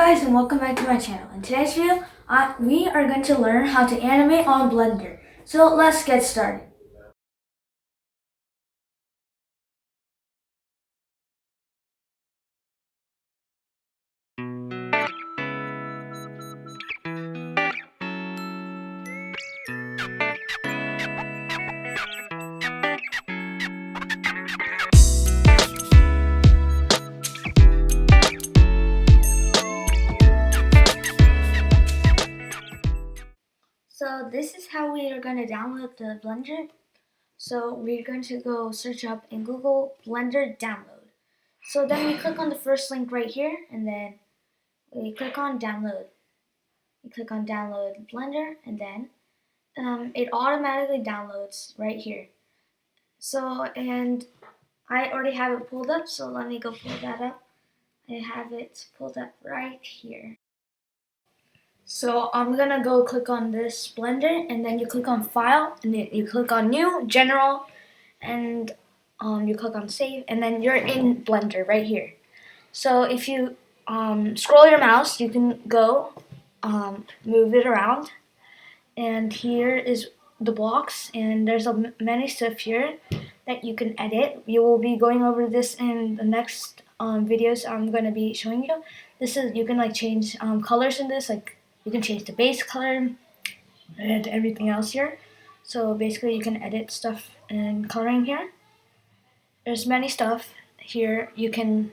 guys, and welcome back to my channel. In today's video, we are going to learn how to animate on Blender. So let's get started. So this is how we are going to download the Blender. So we're going to go search up in Google Blender download. So then we click on the first link right here, and then we click on download. We click on download Blender, and then it automatically downloads right here. So, and I already have it pulled up, so let me go pull that up. I have it pulled up right here. So I'm gonna go click on this Blender, and then you click on File, and then you click on New, General, and you click on Save, and then you're in Blender right here. So if you scroll your mouse, you can go move it around, and here is the blocks, and there's many stuff here that you can edit. We will be going over this in the next videos I'm going to be showing you. This is, you can like change colors in this, like you can change the base color and everything else here. So basically you can edit stuff in coloring here. There's many stuff here. You can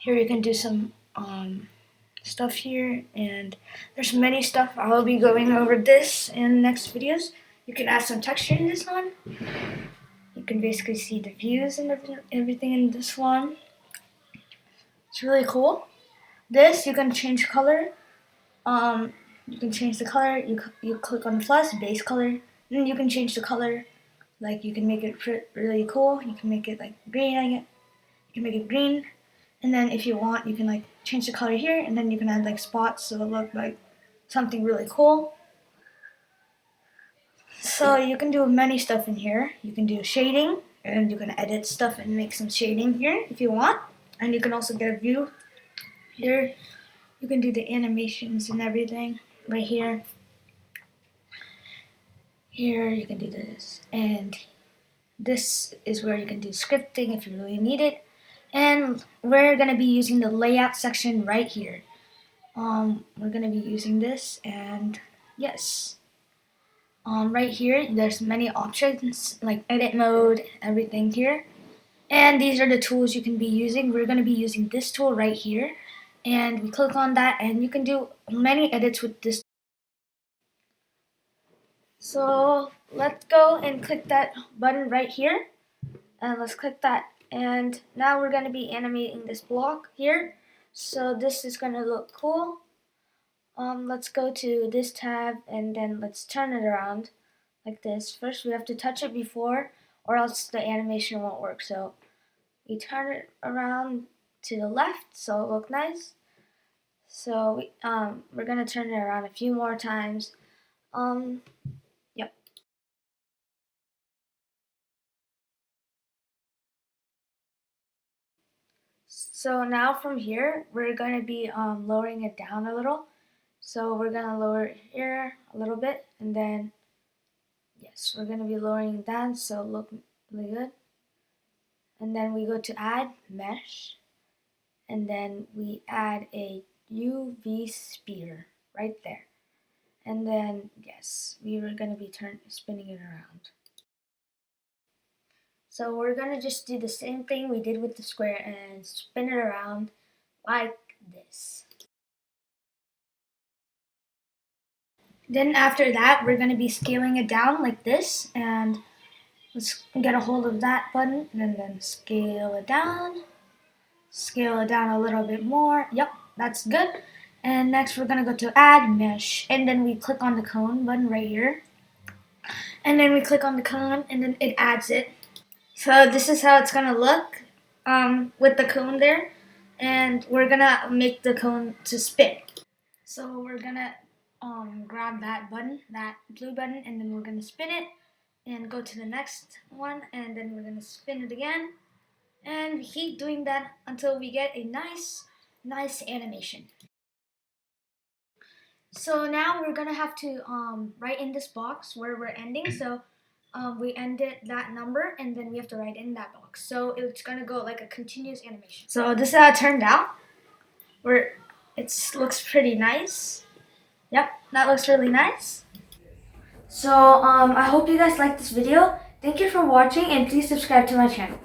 do some stuff here, and there's many stuff. I will be going over this in the next videos. You can add some texture in this one. You can basically see the views and everything in this one. It's really cool. This, you can change color. You can change the color. You click on the plus, base color, and then you can change the color. Like you can make it really cool. You can make it like green. You can make it green, and then if you want, you can like change the color here, and then you can add like spots so it'll look like something really cool. So you can do many stuff in here. You can do shading, and you can edit stuff and make some shading here if you want. And you can also get a view here. You can do the animations and everything right here. Here you can do this, and this is where you can do scripting if you really need it. And we're gonna be using the layout section right here. We're gonna be using this, and yes. Right here, there's many options like edit mode, everything here. And these are the tools you can be using. We're going to be using this tool right here. And we click on that, and you can do many edits with this. So let's go and click that button right here. And let's click that. And now we're going to be animating this block here. So this is going to look cool. Let's go to this tab, and then let's turn it around like this. First we have to touch it before, or else the animation won't work. So we turn it around to the left so it looks nice. So we're gonna turn it around a few more times. Yep. So now from here we're gonna be lowering it down a little. So we're gonna lower it here a little bit, and then yes, we're gonna be lowering it down so it look really good. And then we go to add mesh, and then we add a UV sphere right there. And then yes, we were gonna be spinning it around. So we're gonna just do the same thing we did with the square and spin it around like this. Then after that, we're gonna be scaling it down like this, and let's get a hold of that button, and then scale it down. Scale it down a little bit more. Yep, that's good. And next we're gonna go to add mesh, and then we click on the cone button right here. And then we click on the cone, and then it adds it. So this is how it's gonna look with the cone there. And we're gonna make the cone to spin. So we're gonna grab that button, that blue button, and then we're gonna spin it and go to the next one, and then we're gonna spin it again. And we keep doing that until we get a nice animation. So now we're gonna have to write in this box where we're ending. So we ended that number, and then we have to write in that box. So it's gonna go like a continuous animation. So this is how it turned out. Where it looks pretty nice. Yep, that looks really nice. So I hope you guys liked this video. Thank you for watching, and please subscribe to my channel.